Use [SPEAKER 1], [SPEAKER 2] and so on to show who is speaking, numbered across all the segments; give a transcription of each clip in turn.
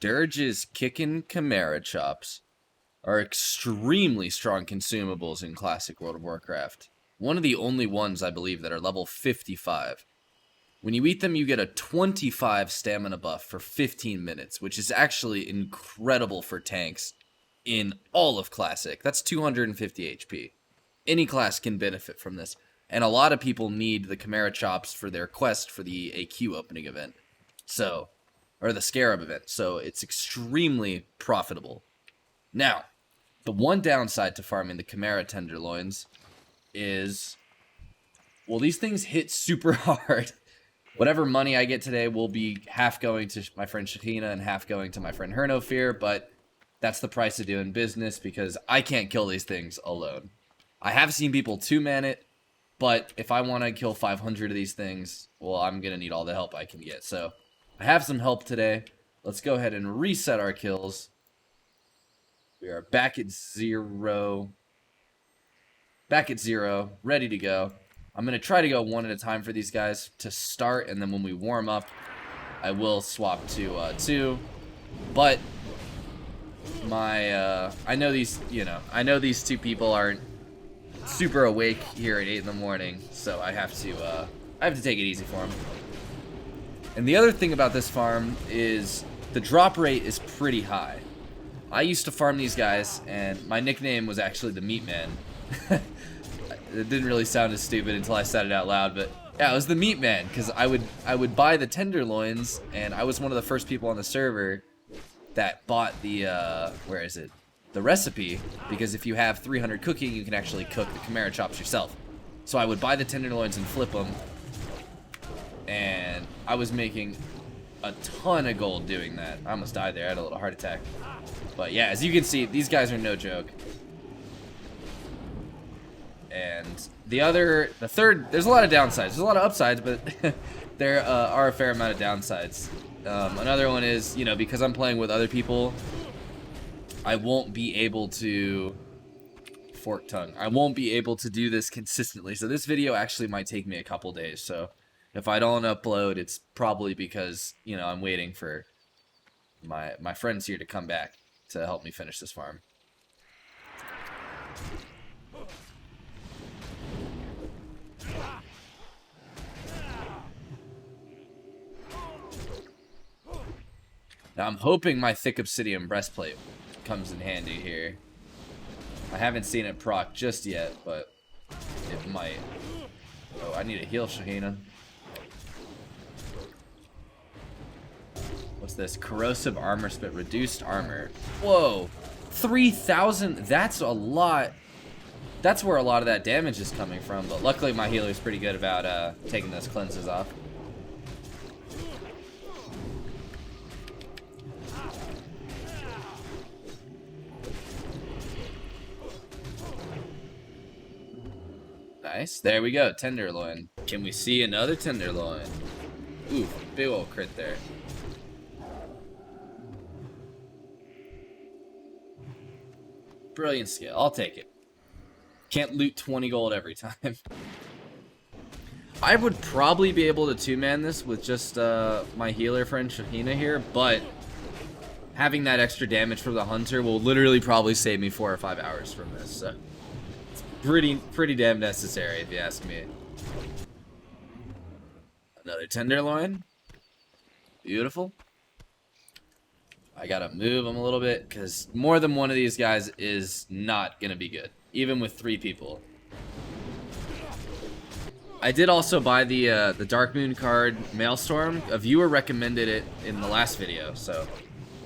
[SPEAKER 1] Dirge's Kickin' Chimera chops are extremely strong consumables in Classic World of Warcraft. One of the only ones, I believe, that are level 55. When you eat them, you get a 25 stamina buff for 15 minutes, which is actually incredible for tanks in all of Classic. That's 250 HP. Any class can benefit from this, and a lot of people need the Chimera chops for their quest for the AQ opening event. So, or the Scarab event, so it's extremely profitable. Now, the one downside to farming the Chiemra Tenderloins is, well, these things hit super hard. Whatever money I get today will be half going to my friend Shahina and half going to my friend Hernofear, but that's the price of doing business because I can't kill these things alone. I have seen people two-man it, but if I want to kill 500 of these things, well, I'm going to need all the help I can get. So I have some help today. Let's go ahead and reset our kills. We are back at 0. Back at 0, ready to go. I'm going to try to go one at a time for these guys to start, and then when we warm up, I will swap to 2. But I know these, I know these two people aren't super awake here at 8 in the morning, so I have to take it easy for them. And the other thing about this farm is the drop rate is pretty high. I used to farm these guys, and my nickname was actually the Meat Man. It didn't really sound as stupid until I said it out loud, but yeah, it was the Meat Man, because I would buy the Tenderloins, and I was one of the first people on the server that bought the, the recipe, because if you have 300 cooking, you can actually cook the Chimera chops yourself. So I would buy the Tenderloins and flip them, and I was making a ton of gold doing that. I almost died there, I had a little heart attack. But yeah, as you can see, these guys are no joke. And the third, there's a lot of downsides. There's a lot of upsides, but there are a fair amount of downsides. Another one is, because I'm playing with other people, I won't be able to, fork tongue, I won't be able to do this consistently. So this video actually might take me a couple days. So if I don't upload, it's probably because, I'm waiting for my friends here to come back to help me finish this farm. Now I'm hoping my thick obsidian breastplate comes in handy here. I haven't seen it proc just yet, but it might. Oh, I need a heal, Shahina. What's this? Corrosive armor spit, reduced armor. Whoa, 3,000. That's a lot. That's where a lot of that damage is coming from. But luckily, my healer's pretty good about taking those cleanses off. Nice. There we go. Tenderloin. Can we see another Tenderloin? Ooh, big ol' crit there. Brilliant skill. I'll take it. Can't loot 20 gold every time. I would probably be able to two-man this with just my healer friend Shahina here, but having that extra damage from the hunter will literally probably save me 4 or 5 hours from this, so it's pretty damn necessary if you ask me. Another Tenderloin. Beautiful. I gotta move them a little bit because more than one of these guys is not gonna be good, even with 3 people. I did also buy the Dark Moon card, Maelstrom. A viewer recommended it in the last video, so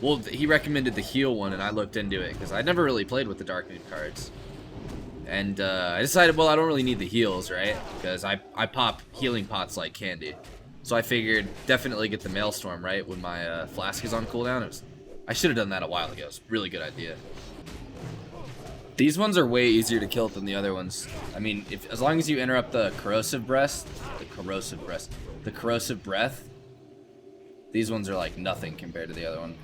[SPEAKER 1] well, he recommended the heal one, and I looked into it because I never really played with the Dark Moon cards, and I decided, well, I don't really need the heals, right? Because I pop healing pots like candy, so I figured definitely get the Maelstrom, right, when my flask is on cooldown. I should have done that a while ago. It's a really good idea. These ones are way easier to kill than the other ones. I mean, as long as you interrupt the corrosive breath, these ones are like nothing compared to the other one.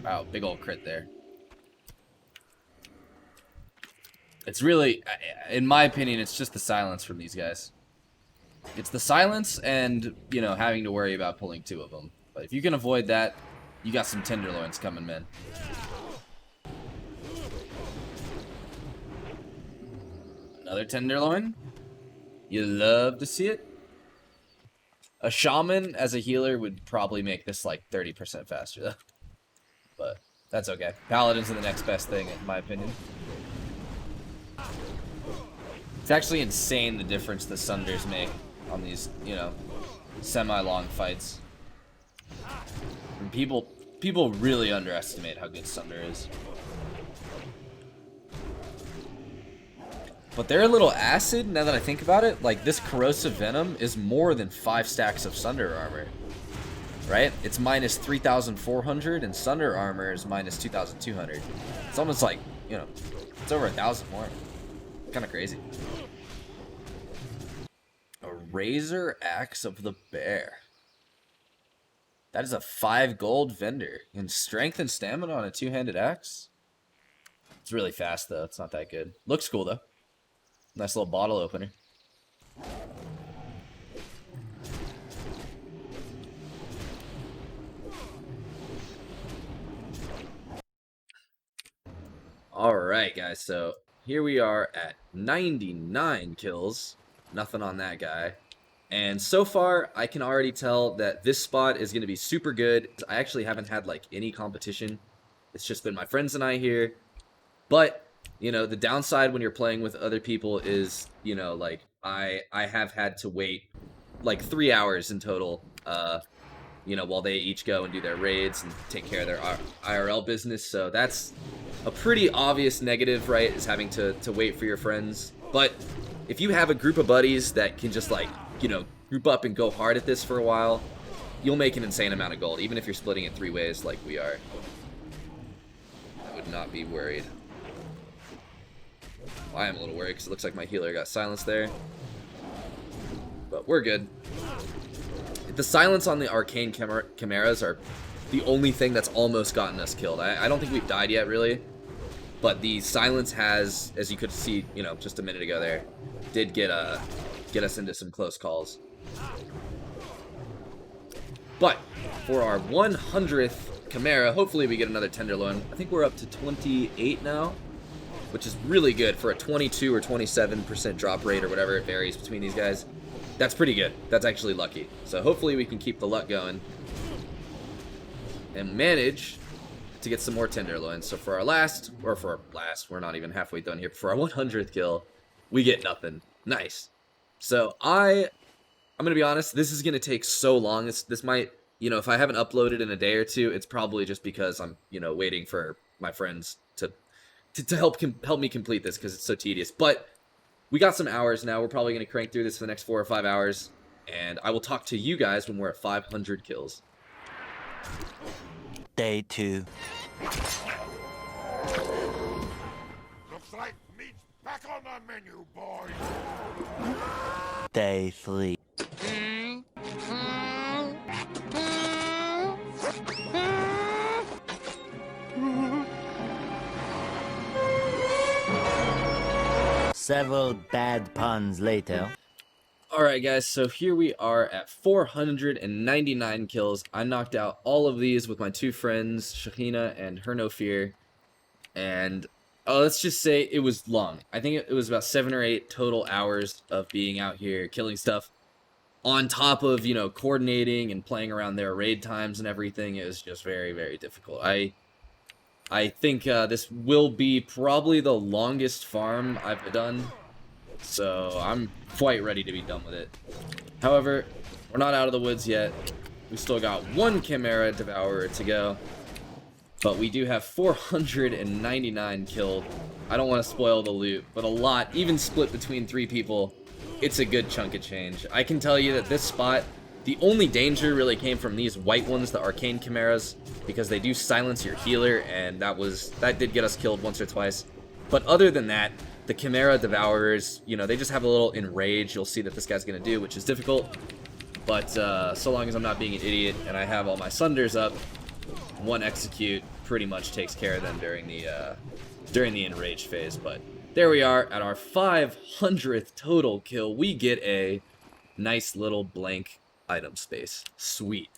[SPEAKER 1] Wow, big old crit there. It's really, in my opinion, it's just the silence from these guys. It's the silence and, having to worry about pulling 2 of them. But if you can avoid that, You got some tenderloins coming, man. Another tenderloin. You love to see it. A shaman as a healer would probably make this like 30% faster, though. But that's okay. Paladins are the next best thing, in my opinion. It's actually insane the difference the Sunders make on these, you know, semi-long fights. And people really underestimate how good Sunder is. But they're a little acid, now that I think about it. Like, this corrosive venom is more than 5 stacks of Sunder armor. Right? It's minus 3,400, and Sunder armor is minus 2,200. It's almost like, you know, it's over 1,000 more. Kind of crazy. A Razor Axe of the Bear. That is a 5 gold vendor. And strength and stamina on a 2-handed axe? It's really fast, though. It's not that good. Looks cool, though. Nice little bottle opener. Alright, guys. So, here we are at 99 kills. Nothing on that guy. And so far, I can already tell that this spot is going to be super good. I actually haven't had, like, any competition. It's just been my friends and I here. But, you know, the downside when you're playing with other people is, you know, like, I have had to wait, like, 3 hours in total, you know, while they each go and do their raids and take care of their IRL business. So that's a pretty obvious negative, right, is having to wait for your friends. But if you have a group of buddies that can just, like, you know, group up and go hard at this for a while, you'll make an insane amount of gold, even if you're splitting it 3 ways like we are. I would not be worried. I am a little worried because it looks like my healer got silenced there. But we're good. The silence on the arcane chimeras are the only thing that's almost gotten us killed. I don't think we've died yet, really. But the silence has, as you could see, you know, just a minute ago there, did get us into some close calls. But for our 100th Chimera, hopefully we get another Tenderloin. I think we're up to 28 now, which is really good for a 22 or 27% drop rate or whatever it varies between these guys. That's pretty good. That's actually lucky. So hopefully we can keep the luck going and manage to get some more Tenderloins. So for our last, we're not even halfway done here. But for our 100th kill, we get nothing. Nice. So I'm gonna be honest, this is gonna take so long. This might, you know, if I haven't uploaded in a day or two, it's probably just because I'm, you know, waiting for my friends to help me complete this because it's so tedious. But we got some hours now. We're probably gonna crank through this for the next 4 or 5 hours, and I will talk to you guys when we're at 500 kills.
[SPEAKER 2] Day 2.
[SPEAKER 3] Looks like meat's back on the menu, boys.
[SPEAKER 2] Day 3. Several bad puns later.
[SPEAKER 1] Alright guys, so here we are at 499 kills. I knocked out all of these with my 2 friends, Shahina and Her No Fear. And let's just say it was long. I think it was about 7 or 8 total hours of being out here killing stuff. On top of, you know, coordinating and playing around their raid times and everything. It was just very, very difficult. I think this will be probably the longest farm I've done. So I'm quite ready to be done with it. However, we're not out of the woods yet. We still got 1 Chimera Devourer to go. But we do have 499 killed. I don't want to spoil the loot, but a lot, even split between 3 people, it's a good chunk of change. I can tell you that this spot, the only danger really came from these white ones, the arcane chimeras, because they do silence your healer, and that did get us killed once or twice. But other than that, the Chimera Devourers, you know, they just have a little enrage. You'll see that this guy's going to do, which is difficult. But so long as I'm not being an idiot and I have all my Sunders up, 1 execute pretty much takes care of them during the enrage phase. But there we are at our 500th total kill. We get a nice little blank item space. Sweet.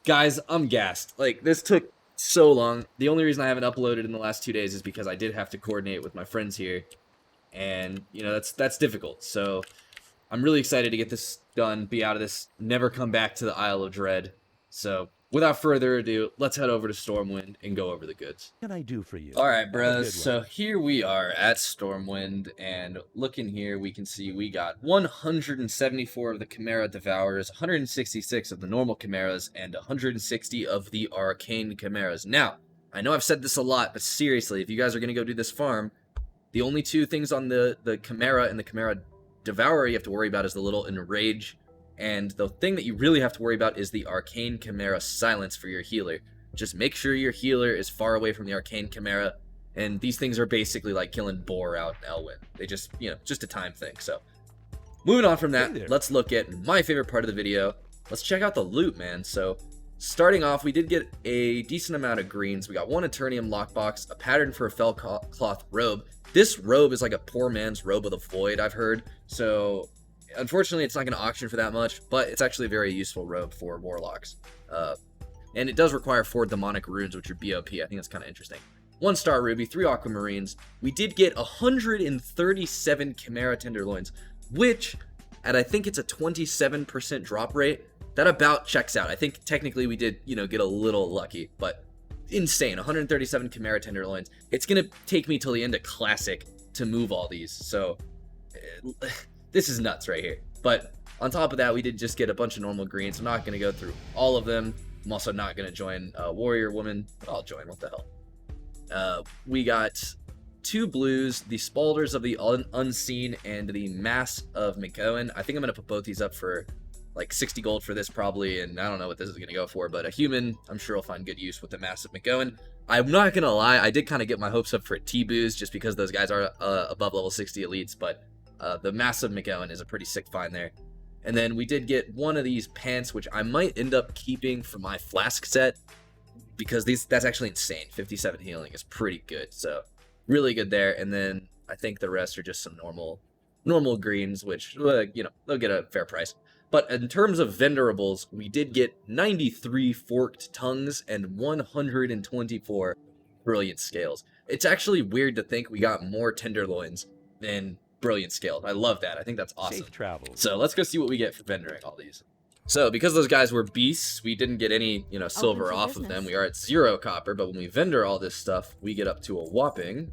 [SPEAKER 1] Guys, I'm gassed. Like, this took so long. The only reason I haven't uploaded in the last 2 days is because I did have to coordinate with my friends here. And, you know, that's difficult. So, I'm really excited to get this done, be out of this, never come back to the Isle of Dread. So, without further ado, let's head over to Stormwind and go over the goods.
[SPEAKER 4] What can I do for you?
[SPEAKER 1] Alright,
[SPEAKER 4] Have a
[SPEAKER 1] bros,
[SPEAKER 4] good
[SPEAKER 1] so
[SPEAKER 4] one.
[SPEAKER 1] here we are at Stormwind, and looking here, we can see we got 174 of the Chimera Devourers, 166 of the normal Chimeras, and 160 of the Arcane Chimeras. Now, I know I've said this a lot, but seriously, if you guys are going to go do this farm, the only two things on the Chimera and the Chimera Devourer you have to worry about is the little Enrage, and the thing that you really have to worry about is the Arcane Chimera Silence for your healer. Just make sure your healer is far away from the Arcane Chimera, and these things are basically like killing Boar out in Elwyn. They just, you know, just a time thing. So, moving on from
[SPEAKER 4] Hey
[SPEAKER 1] that,
[SPEAKER 4] there.
[SPEAKER 1] let's look at my favorite part of the video. Let's check out the loot, man. So, starting off, we did get a decent amount of greens. We got one Eternium lockbox, a pattern for a fell cloth robe. This robe is like a poor man's robe of the void, I've heard. So, unfortunately, it's not going to auction for that much, but it's actually a very useful robe for warlocks. And it does require 4 demonic runes, which are BOP. I think that's kind of interesting. 1 star ruby, 3 aquamarines. We did get 137 Chiemra Tenderloins, which, at I think it's a 27% drop rate, that about checks out. I think technically we did, you know, get a little lucky, but insane. 137 Chiemra Tenderloins. It's going to take me till the end of Classic to move all these, so this is nuts right here. But on top of that, we did just get a bunch of normal greens. I'm not going to go through all of them. I'm also not going to join Warrior Woman, but I'll join. What the hell? We got 2 blues, the Spalders of the Unseen, and the Mass of McGowan. I think I'm going to put both these up for like 60 gold for this probably, and I don't know what this is going to go for, but a human, I'm sure will find good use with the Mass of McGowan. I'm not going to lie, I did kind of get my hopes up for T-Boos just because those guys are above level 60 elites, but the Mass of McGowan is a pretty sick find there. And then we did get one of these pants, which I might end up keeping for my flask set, because that's actually insane. 57 healing is pretty good, so really good there. And then I think the rest are just some normal greens, which, you know, they'll get a fair price. But in terms of vendorables, we did get 93 forked tongues and 124 brilliant scales. It's actually weird to think we got more tenderloins than brilliant scales. I love that. I think that's awesome.
[SPEAKER 4] Safe travels.
[SPEAKER 1] So let's go see what we get for vendoring all these. So because those guys were beasts, we didn't get any, you know, silver
[SPEAKER 5] for
[SPEAKER 1] off of them.
[SPEAKER 5] business.
[SPEAKER 1] We are at 0 copper, but when we vendor all this stuff, we get up to a whopping...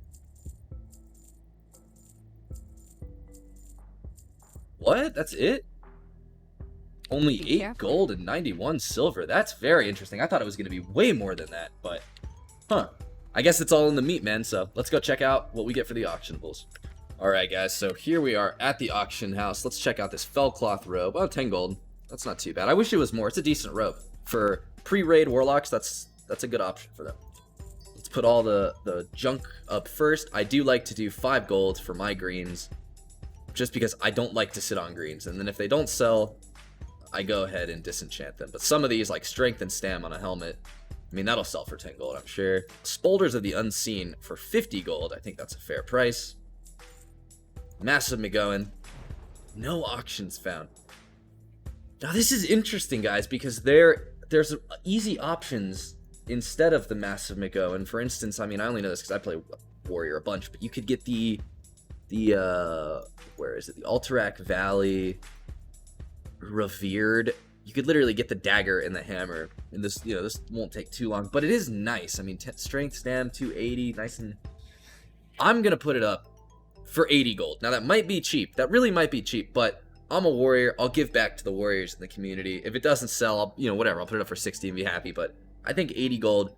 [SPEAKER 1] What? That's it? Only
[SPEAKER 5] Be
[SPEAKER 1] 8
[SPEAKER 5] careful.
[SPEAKER 1] gold and 91 silver. That's very interesting. I thought it was going to be way more than that, but... Huh. I guess it's all in the meat, man, so let's go check out what we get for the auctionables. Alright guys, so here we are at the auction house. Let's check out this fellcloth robe. Oh, 10 gold. That's not too bad. I wish it was more. It's a decent robe. For pre-raid warlocks, that's a good option for them. Let's put all the junk up first. I do like to do 5 gold for my greens, just because I don't like to sit on greens. And then if they don't sell, I go ahead and disenchant them. But some of these, like strength and stam on a helmet, I mean, that'll sell for 10 gold, I'm sure. Spalders of the Unseen for 50 gold. I think that's a fair price. Massive McGowan. No auctions found. Now this is interesting, guys, because there's easy options instead of the Massive McGowan. For instance, I mean, I only know this because I play Warrior a bunch, but you could get the where is it? The Alterac Valley Revered. You could literally get the dagger and the hammer, and this, you know, this won't take too long, but it is nice. I mean, strength stam 280, nice, and I'm gonna put it up for 80 gold. Now that might be cheap. That really might be cheap, but I'm a warrior. I'll give back to the warriors in the community. If it doesn't sell, I'll, you know, whatever. I'll put it up for 60 and be happy, but I think 80 gold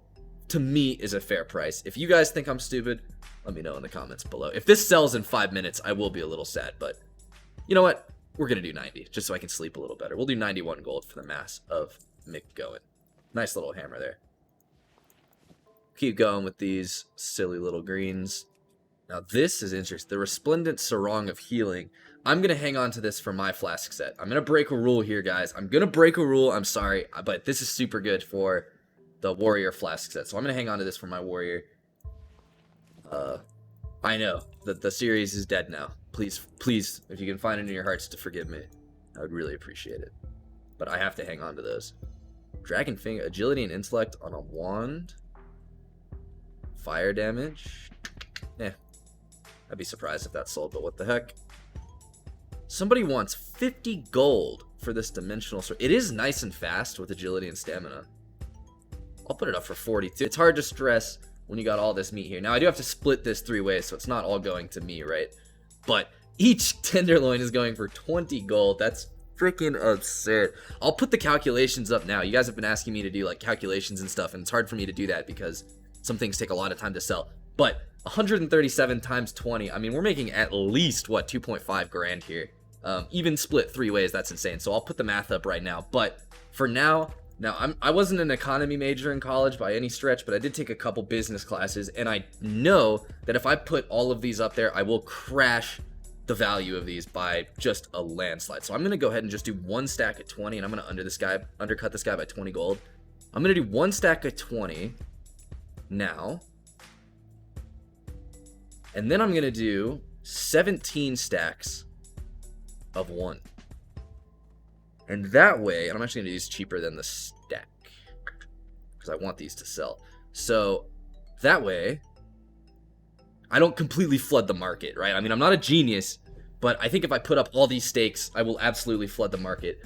[SPEAKER 1] to me is a fair price. If you guys think I'm stupid, let me know in the comments below. If this sells in 5 minutes, I will be a little sad, but you know what? We're going to do 90 just so I can sleep a little better. We'll do 91 gold for the Mass of McGowan. Nice little hammer there. Keep going with these silly little greens. Now this is interesting. The Resplendent Sarong of Healing. I'm going to hang on to this for my flask set. I'm going to break a rule here, guys. I'm going to break a rule. I'm sorry, but this is super good for the Warrior flask set. So I'm going to hang on to this for my Warrior. I know that the series is dead now. Please, please, if you can find it in your hearts to forgive me, I would really appreciate it. But I have to hang on to those. Dragon Finger, agility and intellect on a wand. Fire damage. I'd be surprised if that sold, but what the heck. Somebody wants 50 gold for this dimensional sword. It is nice and fast with agility and stamina. I'll put it up for 42. It's hard to stress when you got all this meat here. Now, I do have to split this 3 ways, so it's not all going to me, right? But each Tenderloin is going for 20 gold. That's freaking absurd. I'll put the calculations up now. You guys have been asking me to do like calculations and stuff, and it's hard for me to do that because some things take a lot of time to sell. But 137 times 20, I mean, we're making at least, what, 2.5 grand here. Even split 3 ways, that's insane. So I'll put the math up right now. But for now, I wasn't an economy major in college by any stretch, but I did take a couple business classes, and I know that if I put all of these up there, I will crash the value of these by just a landslide. So I'm going to go ahead and just do 1 stack at 20, and I'm going to undercut this guy by 20 gold. I'm going to do 1 stack at 20 now. And then I'm going to do 17 stacks of 1. And that way, and I'm actually going to use cheaper than the stack because I want these to sell. So that way, I don't completely flood the market, right? I mean, I'm not a genius, but I think if I put up all these stakes, I will absolutely flood the market.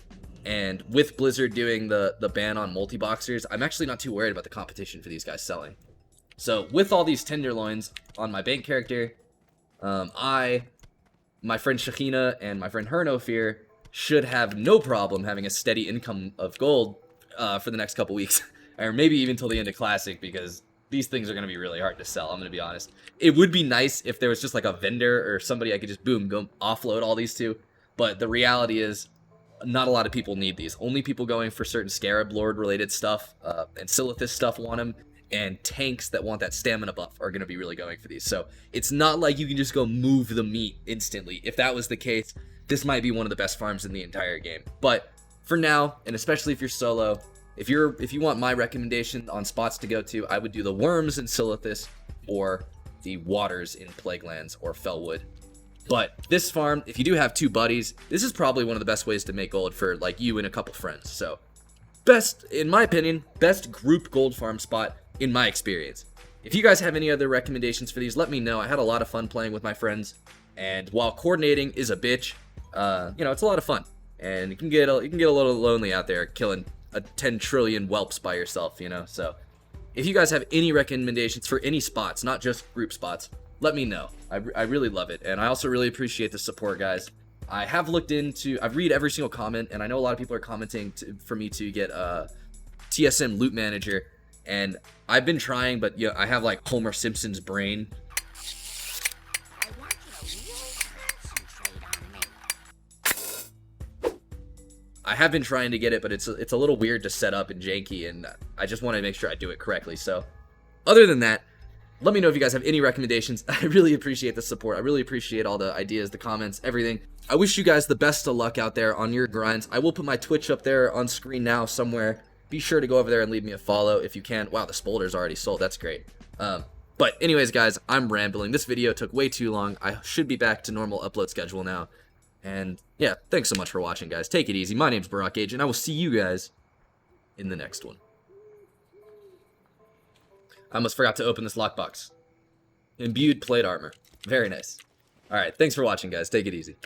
[SPEAKER 1] And with Blizzard doing the ban on multiboxers, I'm actually not too worried about the competition for these guys selling. So with all these Tenderloins on my bank character, my friend Shekhinah and my friend Hernofear should have no problem having a steady income of gold for the next couple weeks, or maybe even till the end of Classic, because these things are going to be really hard to sell, I'm going to be honest. It would be nice if there was just like a vendor or somebody I could just, boom, go offload all these to, but the reality is not a lot of people need these. Only people going for certain Scarab Lord related stuff and Silithus stuff want them, and tanks that want that stamina buff are going to be really going for these. So it's not like you can just go move the meat instantly. If that was the case, this might be one of the best farms in the entire game. But for now, and especially if you're solo, if you want my recommendation on spots to go to, I would do the Worms in Silithus or the Waters in Plaguelands or Fellwood. But this farm, if you do have 2 buddies, this is probably one of the best ways to make gold for like you and a couple friends. So best, in my opinion, best group gold farm spot in my experience. If you guys have any other recommendations for these, let me know. I had a lot of fun playing with my friends, and while coordinating is a bitch, you know, it's a lot of fun, and you can get a little lonely out there killing a 10 trillion whelps by yourself, you know. So if you guys have any recommendations for any spots, not just group spots, let me know. I really love it, and I also really appreciate the support, guys. I've read every single comment, and I know a lot of people are commenting for me to get TSM Loot Manager, and I've been trying, but yeah, I have like Homer Simpson's brain.
[SPEAKER 3] I want you to really concentrate on me.
[SPEAKER 1] I have been trying to get it, but it's a little weird to set up and janky, and I just want to make sure I do it correctly. So other than that, let me know if you guys have any recommendations. I really appreciate the support. I really appreciate all the ideas, the comments, everything. I wish you guys the best of luck out there on your grinds. I will put my Twitch up there on screen now somewhere. Be sure to go over there and leave me a follow if you can. Wow, the Spolder's already sold. That's great. But anyways, guys, I'm rambling. This video took way too long. I should be back to normal upload schedule now. And yeah, thanks so much for watching, guys. Take it easy. My name's Barack Age, and I will see you guys in the next one. I almost forgot to open this lockbox. Imbued plate armor. Very nice. Alright, thanks for watching, guys. Take it easy.